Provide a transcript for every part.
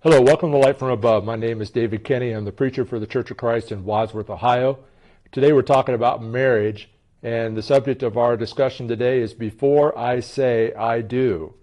Hello, welcome to Light from Above. My name is David Kenney. I'm the preacher for the Church of Christ in Wadsworth, Ohio. Today we're talking about marriage, and the subject of our discussion today is before I say I do.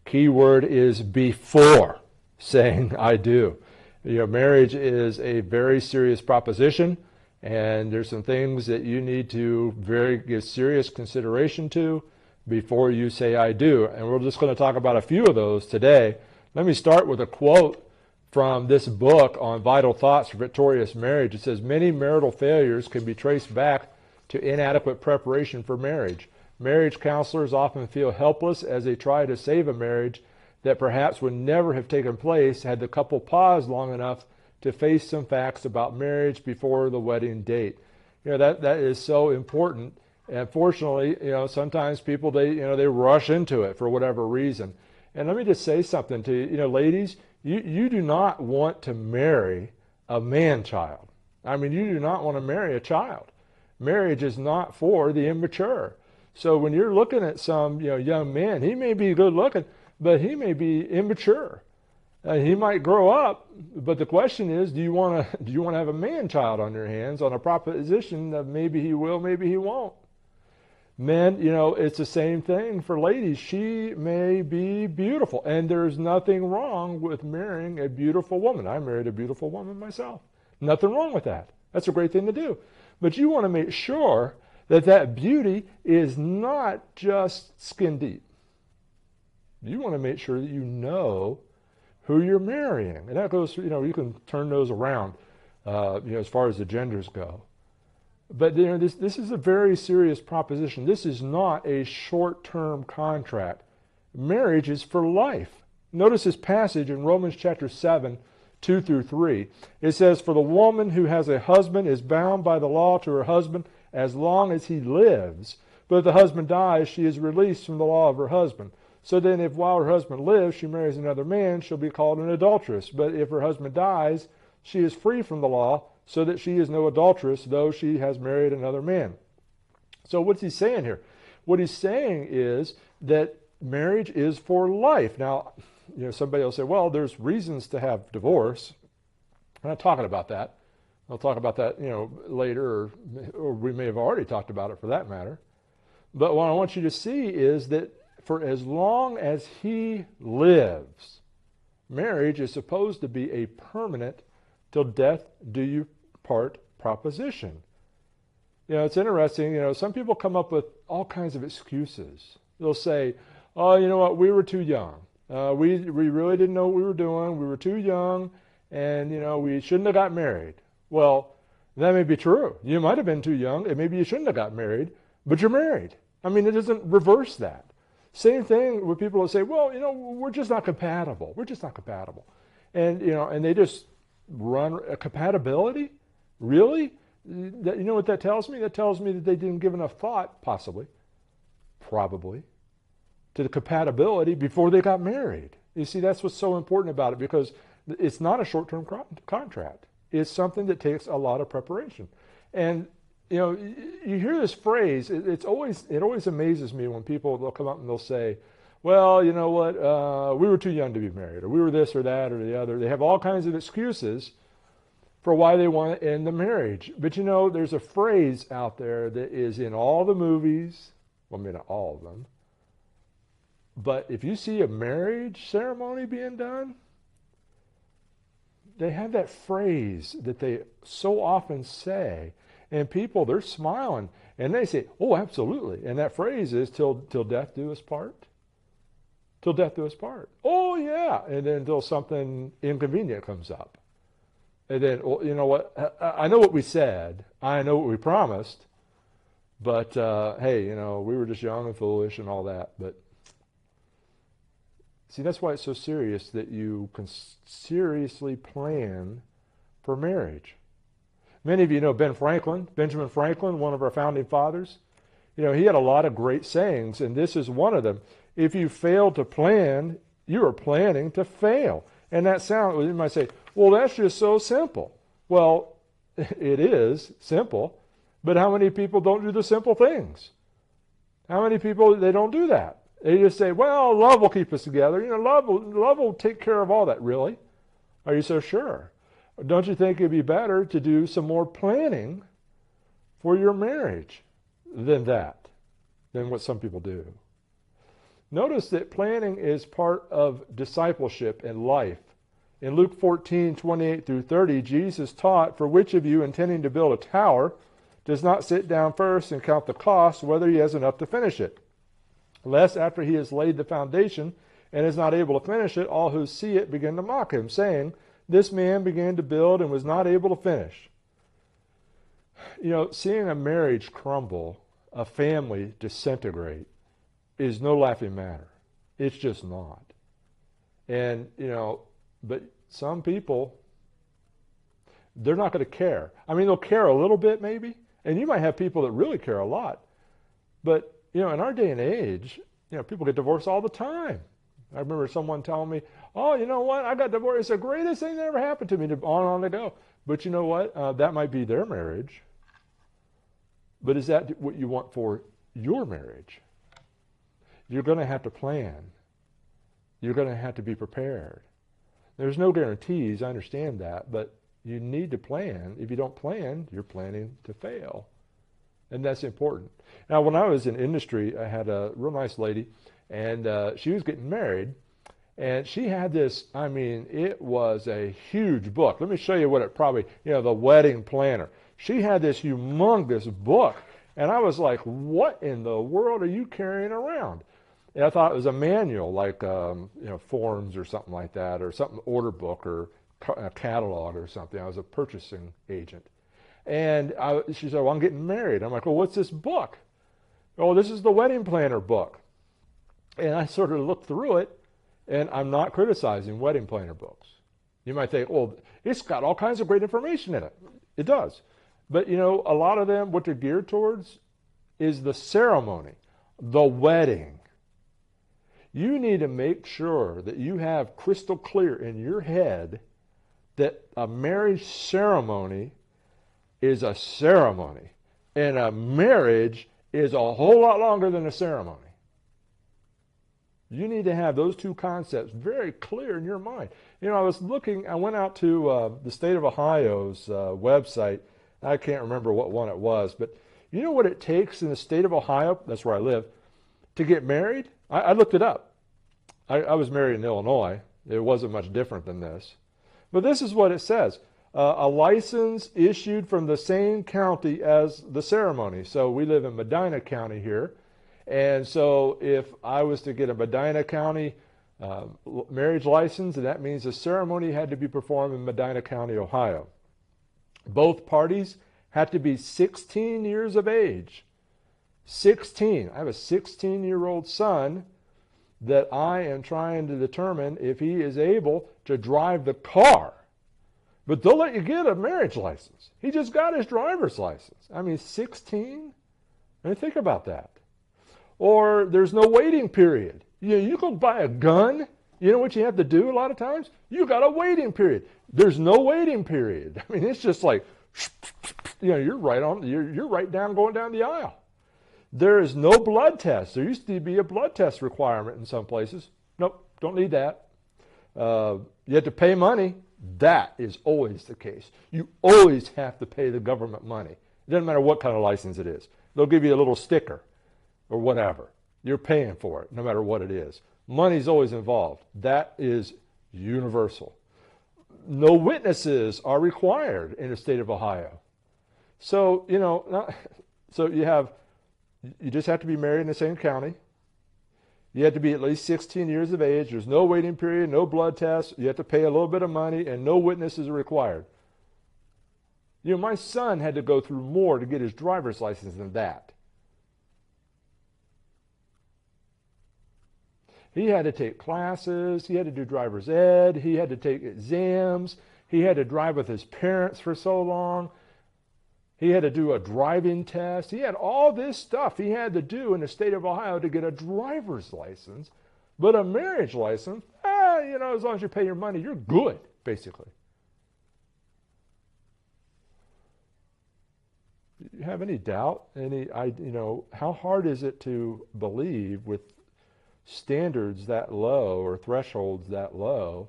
Key word is before saying I do. Marriage is a very serious proposition, and there's some things that you need to give serious consideration to before you say I do. And we're just going to talk about a few of those today. Let me start with a quote from this book on Vital Thoughts for Victorious Marriage. It says, many marital failures can be traced back to inadequate preparation for marriage. Marriage counselors often feel helpless as they try to save a marriage that perhaps would never have taken place had the couple paused long enough to face some facts about marriage before the wedding date. That is so important. And fortunately, sometimes people, they rush into it for whatever reason. And let me just say something to you, ladies, you do not want to marry a man-child. I mean, you do not want to marry a child. Marriage is not for the immature. So when you're looking at some young man, he may be good looking, but he may be immature. He might grow up, but the question is, do you want to have a man-child on your hands on a proposition that maybe he will, maybe he won't? Men, it's the same thing for ladies. She may be beautiful, and there's nothing wrong with marrying a beautiful woman. I married a beautiful woman myself. Nothing wrong with that. That's a great thing to do. But you want to make sure that that beauty is not just skin deep. You want to make sure that you know who you're marrying. And that goes, you can turn those around, as far as the genders go. But this is a very serious proposition. This is not a short-term contract. Marriage is for life. Notice this passage in Romans chapter 7, 2 through 3. It says, for the woman who has a husband is bound by the law to her husband as long as he lives. But if the husband dies, she is released from the law of her husband. So then if while her husband lives, she marries another man, she'll be called an adulteress. But if her husband dies, she is free from the law, so that she is no adulteress, though she has married another man. So what's he saying here? What he's saying is that marriage is for life. Now, somebody will say, well, there's reasons to have divorce. I'm not talking about that. I'll talk about that, later, or we may have already talked about it for that matter. But what I want you to see is that for as long as he lives, marriage is supposed to be a permanent till death do you part proposition. It's interesting, some people come up with all kinds of excuses. They'll say, oh, you know what, we were too young. We really didn't know what we were doing. We were too young, and, we shouldn't have got married. Well, that may be true. You might have been too young, and maybe you shouldn't have got married, but you're married. I mean, it doesn't reverse that. Same thing with people who say, well, we're just not compatible. We're just not compatible. And, and they just run a compatibility? Really? You know what that tells me? That tells me that they didn't give enough thought, probably, to the compatibility before they got married. You see, that's what's so important about it, because it's not a short-term contract. It's something that takes a lot of preparation. And, you hear this phrase, it always amazes me when they'll come up and they'll say, well, you know what, we were too young to be married, or we were this or that or the other. They have all kinds of excuses for why they want to end the marriage. But there's a phrase out there that is in all the movies, well, maybe not all of them, but if you see a marriage ceremony being done, they have that phrase that they so often say, and people, they're smiling, and they say, oh, absolutely. And that phrase is, till death do us part. Till death do us part. Oh, yeah. And then until something inconvenient comes up. And then, well, you know what? I know what we said. I know what we promised. But, hey, we were just young and foolish and all that. But, see, that's why it's so serious that you can seriously plan for marriage. Many of you know Benjamin Franklin, one of our founding fathers. He had a lot of great sayings, and this is one of them. If you fail to plan, you are planning to fail. And that you might say, well, that's just so simple. Well, it is simple, but how many people don't do the simple things? How many people, they don't do that? They just say, well, love will keep us together. Love will take care of all that. Really? Are you so sure? Don't you think it'd be better to do some more planning for your marriage than what some people do? Notice that planning is part of discipleship and life. In Luke 14:28 through 30, Jesus taught, "For which of you intending to build a tower does not sit down first and count the cost, whether he has enough to finish it? Lest after he has laid the foundation and is not able to finish it, all who see it begin to mock him, saying, 'This man began to build and was not able to finish.'" Seeing a marriage crumble, a family disintegrate, is no laughing matter. It's just not. And, but some people, they're not going to care. I mean, they'll care a little bit maybe, and you might have people that really care a lot. But, in our day and age, people get divorced all the time. I remember someone telling me, "Oh, you know what? I got divorced. It's the greatest thing that ever happened to me." On and on they go. But you know what? That might be their marriage. But is that what you want for your marriage? You're going to have to plan. You're going to have to be prepared. There's no guarantees, I understand that, but you need to plan. If you don't plan, you're planning to fail. And that's important. Now, when I was in industry, I had a real nice lady, and she was getting married, and she had this, it was a huge book. Let me show you what it probably, the wedding planner. She had this humongous book, and I was like, what in the world are you carrying around? And I thought it was a manual, like forms or something like that, or something, order book or a catalog or something. I was a purchasing agent. And she said, "Well, I'm getting married." I'm like, "Well, what's this book?" "Oh, this is the wedding planner book." And I sort of looked through it, and I'm not criticizing wedding planner books. You might think, well, it's got all kinds of great information in it. It does. But, a lot of them, what they're geared towards is the ceremony, the wedding. You need to make sure that you have crystal clear in your head that a marriage ceremony is a ceremony, and a marriage is a whole lot longer than a ceremony. You need to have those two concepts very clear in your mind. I went out to the state of Ohio's website. I can't remember what one it was, but you know what it takes in the state of Ohio, that's where I live, to get married? I looked it up. I was married in Illinois. It wasn't much different than this. But this is what it says. A license issued from the same county as the ceremony. So we live in Medina County here. And so if I was to get a Medina County marriage license, and that means the ceremony had to be performed in Medina County, Ohio. Both parties had to be 16 years of age. 16. I have a 16-year-old son that I am trying to determine if he is able to drive the car. But they'll let you get a marriage license. He just got his driver's license. 16? Think about that. Or there's no waiting period. You go buy a gun. You know what you have to do a lot of times? You got a waiting period. There's no waiting period. It's just like, you're right down going down the aisle. There is no blood test. There used to be a blood test requirement in some places. Nope, don't need that. You have to pay money. That is always the case. You always have to pay the government money. It doesn't matter what kind of license it is. They'll give you a little sticker or whatever. You're paying for it no matter what it is. Money's always involved. That is universal. No witnesses are required in the state of Ohio. So, you just have to be married in the same county. You have to be at least 16 years of age. There's no waiting period, no blood test. You have to pay a little bit of money, and no witnesses are required. My son had to go through more to get his driver's license than that. He had to take classes. He had to do driver's ed. He had to take exams. He had to drive with his parents for so long. He had to do a driving test. He had all this stuff he had to do in the state of Ohio to get a driver's license. But a marriage license, as long as you pay your money, you're good, basically. You have any doubt? How hard is it to believe with standards that low or thresholds that low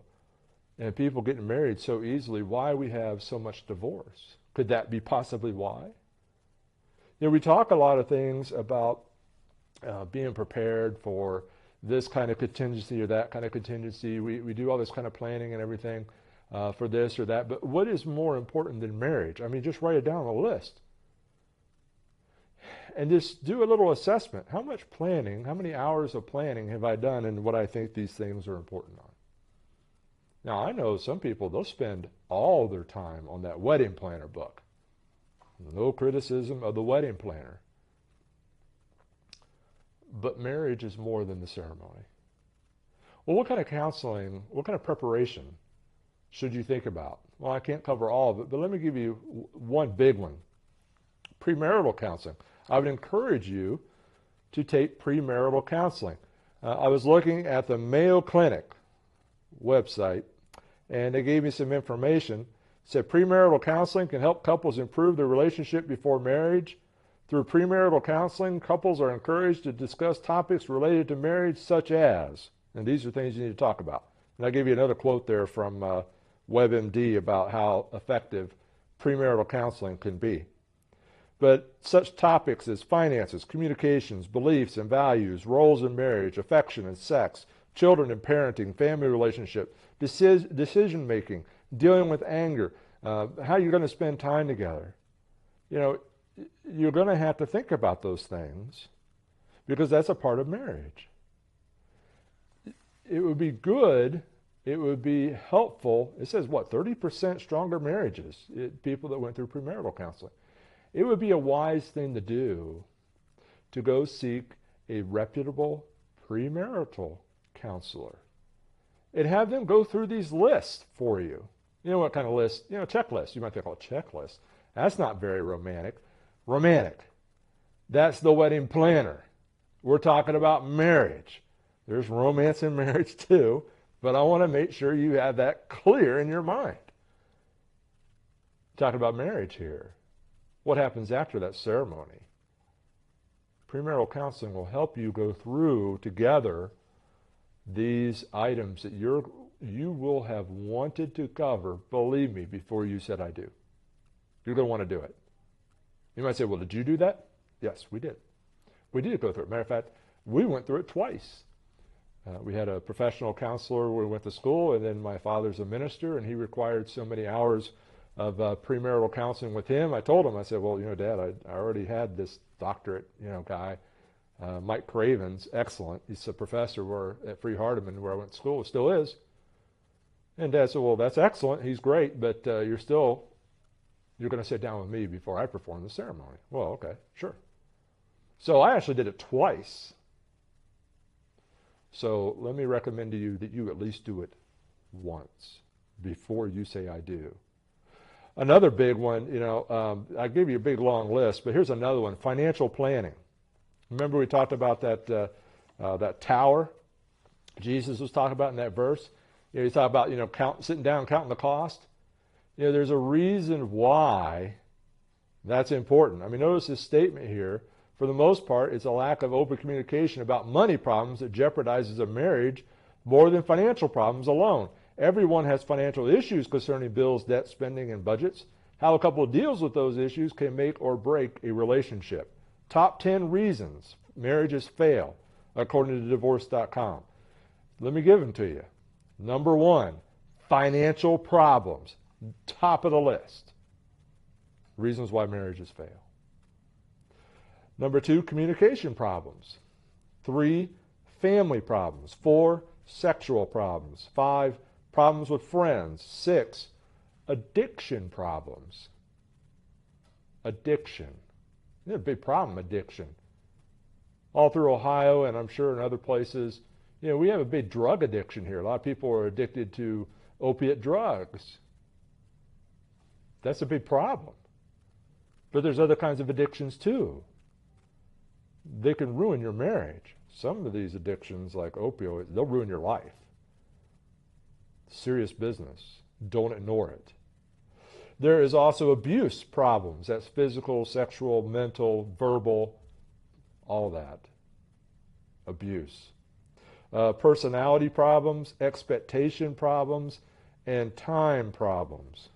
and people getting married so easily, why we have so much divorce. Could that be possibly why? We talk a lot of things about being prepared for this kind of contingency or that kind of contingency. We do all this kind of planning and everything for this or that. But what is more important than marriage? I mean, just write it down on a list. And just do a little assessment. How much planning, how many hours of planning have I done in what I think these things are important on? Now, I know some people, they'll spend all their time on that wedding planner book. No criticism of the wedding planner. But marriage is more than the ceremony. Well, what kind of counseling, what kind of preparation should you think about? Well, I can't cover all of it, but let me give you one big one. Premarital counseling. I would encourage you to take premarital counseling. I was looking at the Mayo Clinic website, and they gave me some information. It said premarital counseling can help couples improve their relationship before marriage. Through premarital counseling, couples are encouraged to discuss topics related to marriage such as, and these are things you need to talk about. And I gave you another quote there from WebMD about how effective premarital counseling can be. But such topics as finances, communications, beliefs and values, roles in marriage, affection and sex, children and parenting, family relationship, decision making, dealing with anger, how you're going to spend time together. You're going to have to think about those things because that's a part of marriage. It would be good, it would be helpful. It says, 30% stronger marriages, people that went through premarital counseling. It would be a wise thing to do to go seek a reputable premarital counselor and have them go through these lists for you. You know what kind of list? Checklist. You might think, checklist. That's not very romantic. Romantic. That's the wedding planner. We're talking about marriage. There's romance in marriage too, but I want to make sure you have that clear in your mind. Talking about marriage here. What happens after that ceremony? Premarital counseling will help you go through together these items that you will have wanted to cover, believe me, before you said I do. You're going to want to do it. You might say, well, did you do that? Yes, we did. We did go through it. Matter of fact, we went through it twice. We had a professional counselor where we went to school, and then my father's a minister, and he required so many hours of premarital counseling with him. I told him, I said, well, Dad, I already had this doctorate, guy, Mike Craven's excellent. He's a professor at Free Hardeman where I went to school, still is. And Dad said, well, that's excellent. He's great, but you're going to sit down with me before I perform the ceremony. Well, okay, sure. So I actually did it twice. So let me recommend to you that you at least do it once before you say I do. Another big one, I gave you a big long list, but here's another one, financial planning. Remember we talked about that tower Jesus was talking about in that verse? He's talking about, sitting down and counting the cost. There's a reason why that's important. I mean, notice this statement here. For the most part, it's a lack of open communication about money problems that jeopardizes a marriage more than financial problems alone. Everyone has financial issues concerning bills, debt, spending, and budgets. How a couple deals with those issues can make or break a relationship. Top 10 reasons marriages fail, according to divorce.com. Let me give them to you. Number 1, financial problems. Top of the list. Reasons why marriages fail. Number 2, communication problems. 3, family problems. 4, sexual problems. 5, problems with friends. 6, addiction problems. Addiction. It's a big problem, addiction. All through Ohio, and I'm sure in other places, we have a big drug addiction here. A lot of people are addicted to opiate drugs. That's a big problem. But there's other kinds of addictions too. They can ruin your marriage. Some of these addictions, like opioids, they'll ruin your life. Serious business. Don't ignore it. There is also abuse problems. That's physical, sexual, mental, verbal, all that. Abuse. Personality problems, expectation problems, and time problems.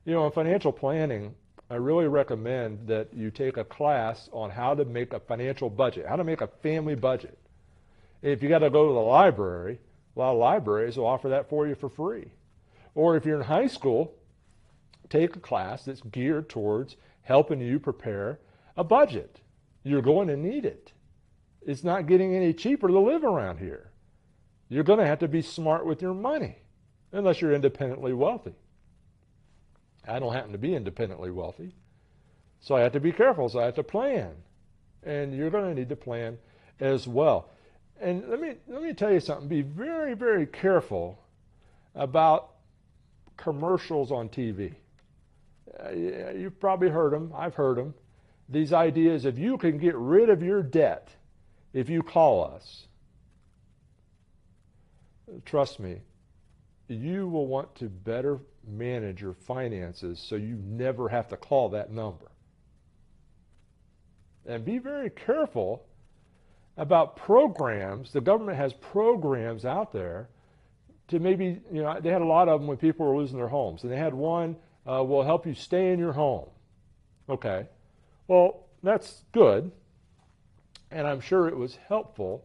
You know, in financial planning, I really recommend that you take a class on how to make a financial budget, how to make a family budget. If you got to go to the library, a lot of libraries will offer that for you for free. Or if you're in high school, take a class that's geared towards helping you prepare a budget. You're going to need it. It's not getting any cheaper to live around here. You're going to have to be smart with your money, unless you're independently wealthy. I don't happen to be independently wealthy, so I have to be careful, so I have to plan. And you're going to need to plan as well. And let me tell you something. Be very, very careful about commercials on TV. You've probably heard them. I've heard them. These ideas of you can get rid of your debt if you call us. Trust me, you will want to better manage your finances so you never have to call that number. And be very careful about programs. The government has programs out there to maybe, you know, they had a lot of them when people were losing their homes. And they had one, will help you stay in your home. Okay. Well, that's good. And I'm sure it was helpful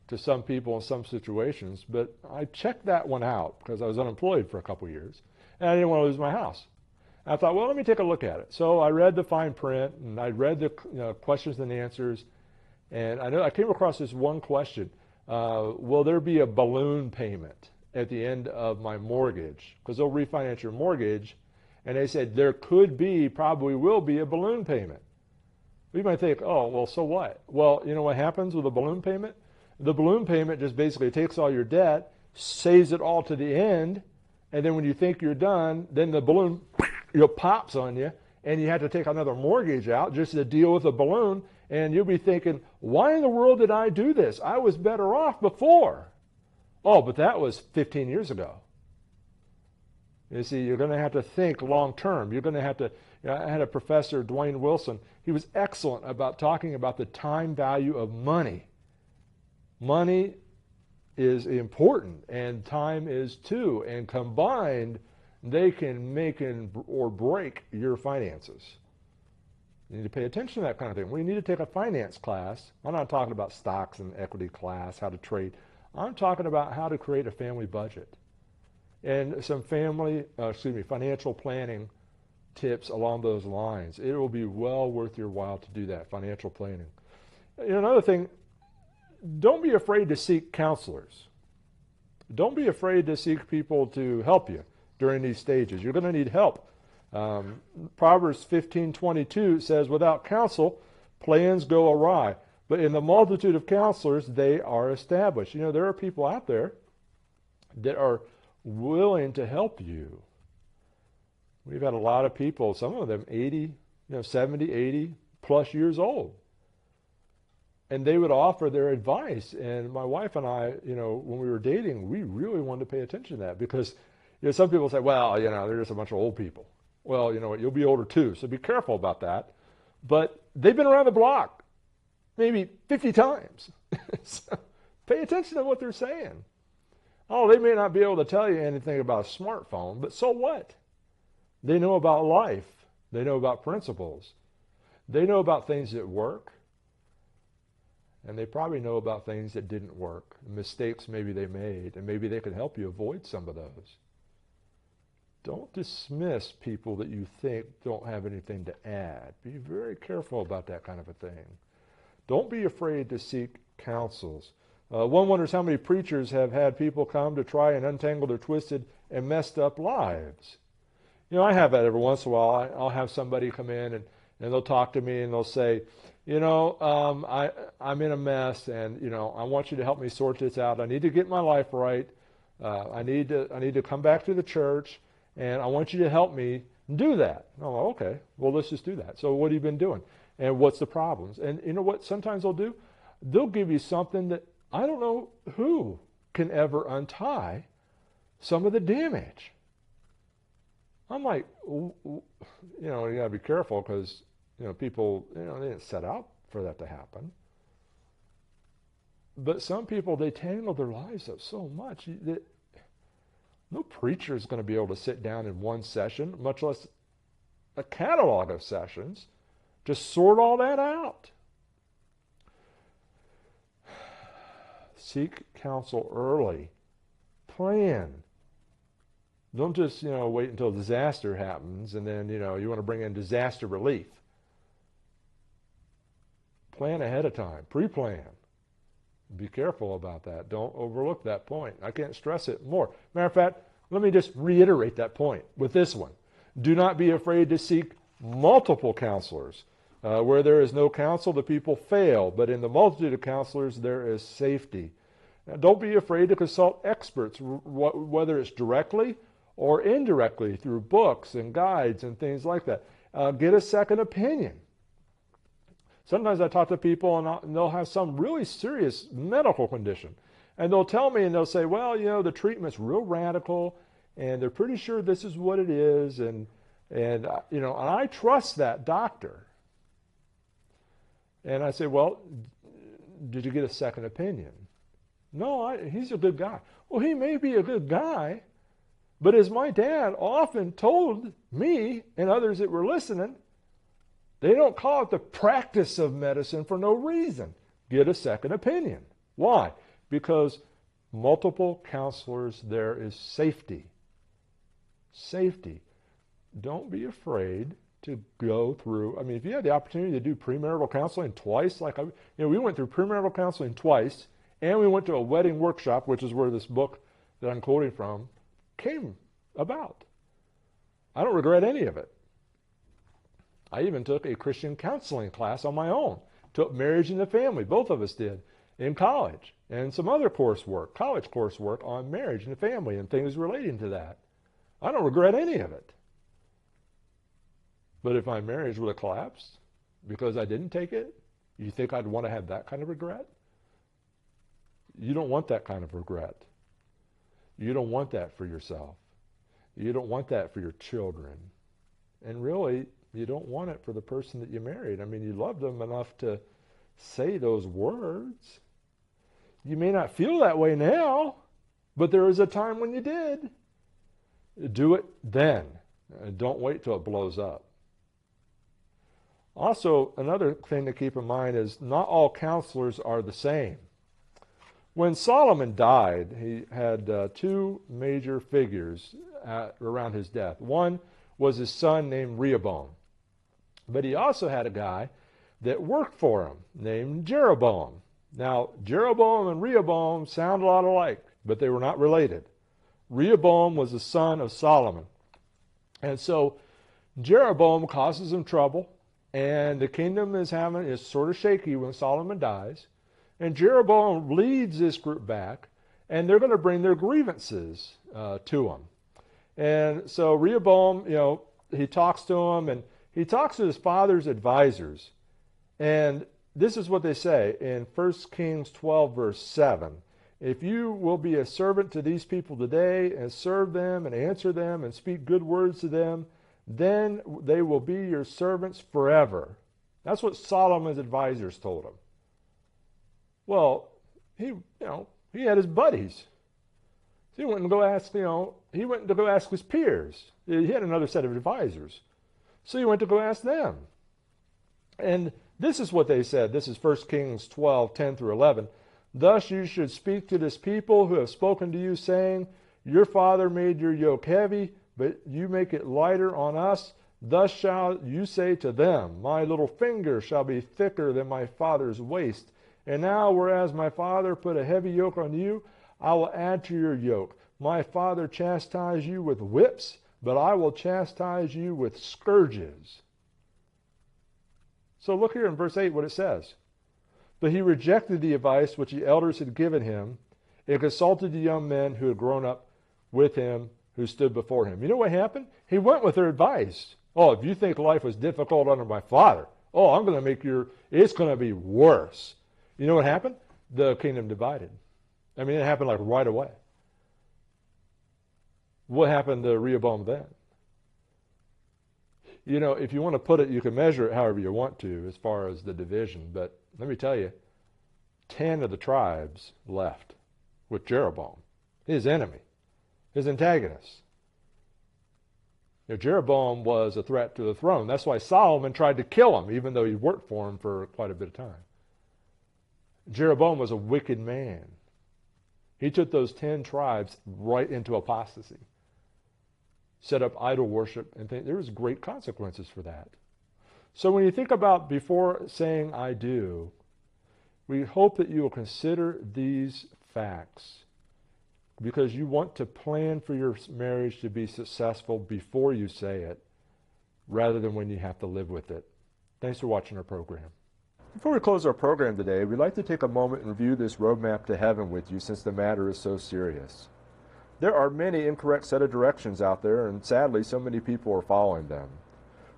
to some people in some situations, but I checked that one out because I was unemployed for a couple of years, and I didn't want to lose my house. And I thought, well, let me take a look at it. So I read the fine print, and I read the questions and answers, and I came across this one question: will there be a balloon payment at the end of my mortgage? Because they'll refinance your mortgage, and they said there could be, probably will be, a balloon payment. You might think, oh, well, so what? Well, you know what happens with a balloon payment? The balloon payment just basically takes all your debt, saves it all to the end, and then when you think you're done, then the balloon pops on you, and you have to take another mortgage out just to deal with the balloon, and you'll be thinking, why in the world did I do this? I was better off before. Oh, but that was 15 years ago. You see, you're going to have to think long term. You're going to have to, I had a professor, Dwayne Wilson. He was excellent about talking about the time value of money. Money is important, and time is too. And combined, they can make or break your finances. You need to pay attention to that kind of thing. We need to take a finance class. I'm not talking about stocks and equity class, how to trade. I'm talking about how to create a family budget and some financial planning tips along those lines. It will be well worth your while to do that, financial planning. You know, another thing, don't be afraid to seek counselors. Don't be afraid to seek people to help you during these stages. You're going to need help. Proverbs 15:22 says, without counsel, plans go awry. But in the multitude of counselors, they are established. You know, there are people out there that are willing to help you. We've had a lot of people, some of them 80, 70, 80 plus years old. And they would offer their advice. And my wife and I, when we were dating, we really wanted to pay attention to that because, some people say, well, they're just a bunch of old people. Well, you know what, you'll be older too, so be careful about that. But they've been around the block maybe 50 times. So pay attention to what they're saying. Oh, they may not be able to tell you anything about a smartphone, but so what? They know about life. They know about principles. They know about things that work. And they probably know about things that didn't work, mistakes maybe they made, and maybe they could help you avoid some of those. Don't dismiss people that you think don't have anything to add. Be very careful about that kind of a thing. Don't be afraid to seek counsels. One wonders how many preachers have had people come to try and untangle their twisted and messed up lives. I have that every once in a while. I'll have somebody come in and they'll talk to me and they'll say, I'm in a mess and, I want you to help me sort this out. I need to get my life right. I need to come back to the church and I want you to help me do that. And I'm like, okay, well, let's just do that. So what have you been doing? And what's the problems? And you know what sometimes they'll do? They'll give you something that I don't know who can ever untie some of the damage. I'm like, you got to be careful because, people, they didn't set out for that to happen. But some people, they tangle their lives up so much that no preacher is going to be able to sit down in one session, much less a catalog of sessions, to sort all that out. Seek counsel early. Plan. Don't just, wait until disaster happens and then, you want to bring in disaster relief. Plan ahead of time. Pre-plan. Be careful about that. Don't overlook that point. I can't stress it more. Matter of fact, let me just reiterate that point with this one. Do not be afraid to seek multiple counselors. Where there is no counsel, the people fail, but in the multitude of counselors, there is safety. Now, don't be afraid to consult experts, whether it's directly or indirectly through books and guides and things like that. Get a second opinion. Sometimes I talk to people and they'll have some really serious medical condition. And they'll tell me and they'll say, well, the treatment's real radical and they're pretty sure this is what it is. And I trust that doctor. And I say, well, did you get a second opinion? No, he's a good guy. Well, he may be a good guy, but as my dad often told me and others that were listening, they don't call it the practice of medicine for no reason. Get a second opinion. Why? Because multiple counselors, there is safety. Safety. Don't be afraid to go through. I mean, if you had the opportunity to do premarital counseling twice, we went through premarital counseling twice, and we went to a wedding workshop, which is where this book that I'm quoting from came about. I don't regret any of it. I even took a Christian counseling class on my own. Took marriage and the family, both of us did, in college, and some other coursework, college coursework on marriage and the family and things relating to that. I don't regret any of it. But if my marriage would have collapsed because I didn't take it, you think I'd want to have that kind of regret? You don't want that kind of regret. You don't want that for yourself. You don't want that for your children. And really, you don't want it for the person that you married. I mean, you loved them enough to say those words. You may not feel that way now, but there was a time when you did. Do it then. Don't wait till it blows up. Also, another thing to keep in mind is not all counselors are the same. When Solomon died, he had two major figures around his death. One was his son named Rehoboam. But he also had a guy that worked for him named Jeroboam. Now, Jeroboam and Rehoboam sound a lot alike, but they were not related. Rehoboam was the son of Solomon. And so Jeroboam causes him trouble, and the kingdom is sort of shaky when Solomon dies. And Jeroboam leads this group back, and they're going to bring their grievances to him. And so Rehoboam, he talks to him, and he talks to his father's advisors. And this is what they say in 1 Kings 12, verse 7. If you will be a servant to these people today and serve them and answer them and speak good words to them, then they will be your servants forever. That's what Solomon's advisors told him. Well, he had his buddies. So he went to go ask his peers. He had another set of advisors. So he went to go ask them. And this is what they said. This is 1 Kings 12, 10 through 11. Thus you should speak to this people who have spoken to you, saying, your father made your yoke heavy, but you make it lighter on us. Thus shall you say to them, my little finger shall be thicker than my father's waist. And now, whereas my father put a heavy yoke on you, I will add to your yoke. My father chastised you with whips, but I will chastise you with scourges. So look here in verse 8 what it says. But he rejected the advice which the elders had given him and consulted the young men who had grown up with him, who stood before him. You know what happened? He went with their advice. Oh, if you think life was difficult under my father, I'm going to it's going to be worse. You know what happened? The kingdom divided. I mean, it happened like right away. What happened to Rehoboam then? If you want to put it, you can measure it however you want to as far as the division. But let me tell you, 10 of the tribes left with Jeroboam, his enemy. his antagonists. Jeroboam was a threat to the throne. That's why Solomon tried to kill him, even though he worked for him for quite a bit of time. Jeroboam was a wicked man. He took those 10 tribes right into apostasy, set up idol worship, and there was great consequences for that. So when you think about before saying I do, we hope that you will consider these facts because you want to plan for your marriage to be successful before you say it, rather than when you have to live with it. Thanks for watching our program. Before we close our program today, we'd like to take a moment and review this roadmap to heaven with you since the matter is so serious. There are many incorrect set of directions out there, and sadly, so many people are following them.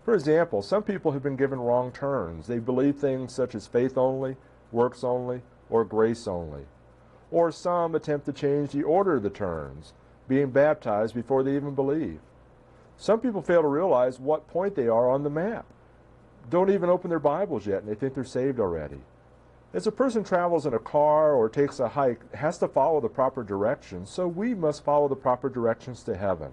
For example, some people have been given wrong turns. They believe things such as faith only, works only, or grace only. Or some attempt to change the order of the turns, being baptized before they even believe. Some people fail to realize what point they are on the map. Don't even open their Bibles yet, and they think they're saved already. As a person travels in a car or takes a hike, it has to follow the proper directions, so we must follow the proper directions to heaven.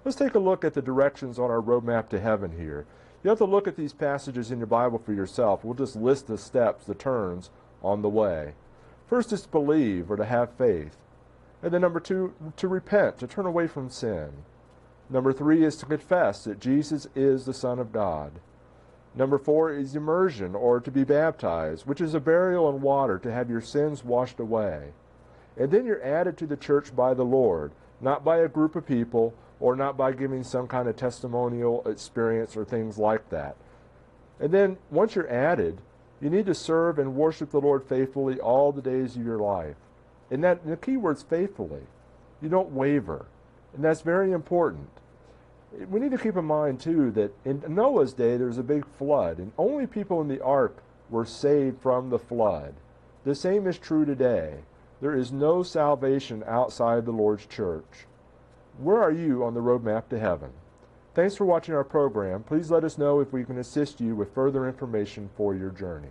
Let's take a look at the directions on our roadmap to heaven here. You have to look at these passages in your Bible for yourself. We'll just list the steps, the turns on the way. First is to believe or to have faith. And then number 2, to repent, to turn away from sin. Number 3 is to confess that Jesus is the Son of God. Number 4 is immersion, or to be baptized, which is a burial in water to have your sins washed away. And then you're added to the church by the Lord, not by a group of people, or not by giving some kind of testimonial experience or things like that. And then once you're added, you need to serve and worship the Lord faithfully all the days of your life. And the key word's faithfully. You don't waver. And that's very important. We need to keep in mind, too, that in Noah's day there was a big flood, and only people in the ark were saved from the flood. The same is true today. There is no salvation outside the Lord's church. Where are you on the roadmap to heaven? Thanks for watching our program. Please let us know if we can assist you with further information for your journey.